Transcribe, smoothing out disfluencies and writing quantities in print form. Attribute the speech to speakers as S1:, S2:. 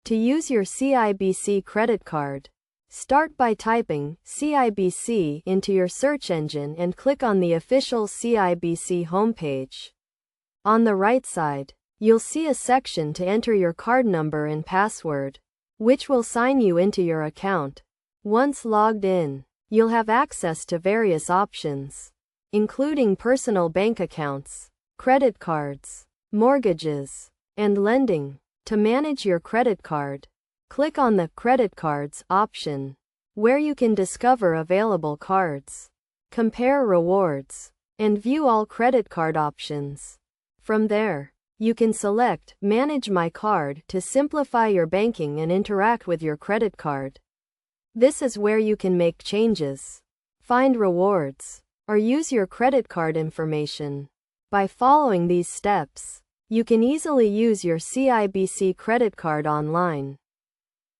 S1: To use your CIBC credit card, start by typing CIBC into your search engine and click on the official CIBC homepage. On the right side, you'll see a section to enter your card number and password, which will sign you into your account. Once logged in, you'll have access to various options, including personal bank accounts, credit cards, mortgages, and lending. To manage your credit card, click on the Credit Cards option, where you can discover available cards, compare rewards, and view all credit card options. From there, you can select Manage My Card to simplify your banking and interact with your credit card. This is where you can make changes, find rewards, or use your credit card information. By following these steps, you can easily use your CIBC credit card online.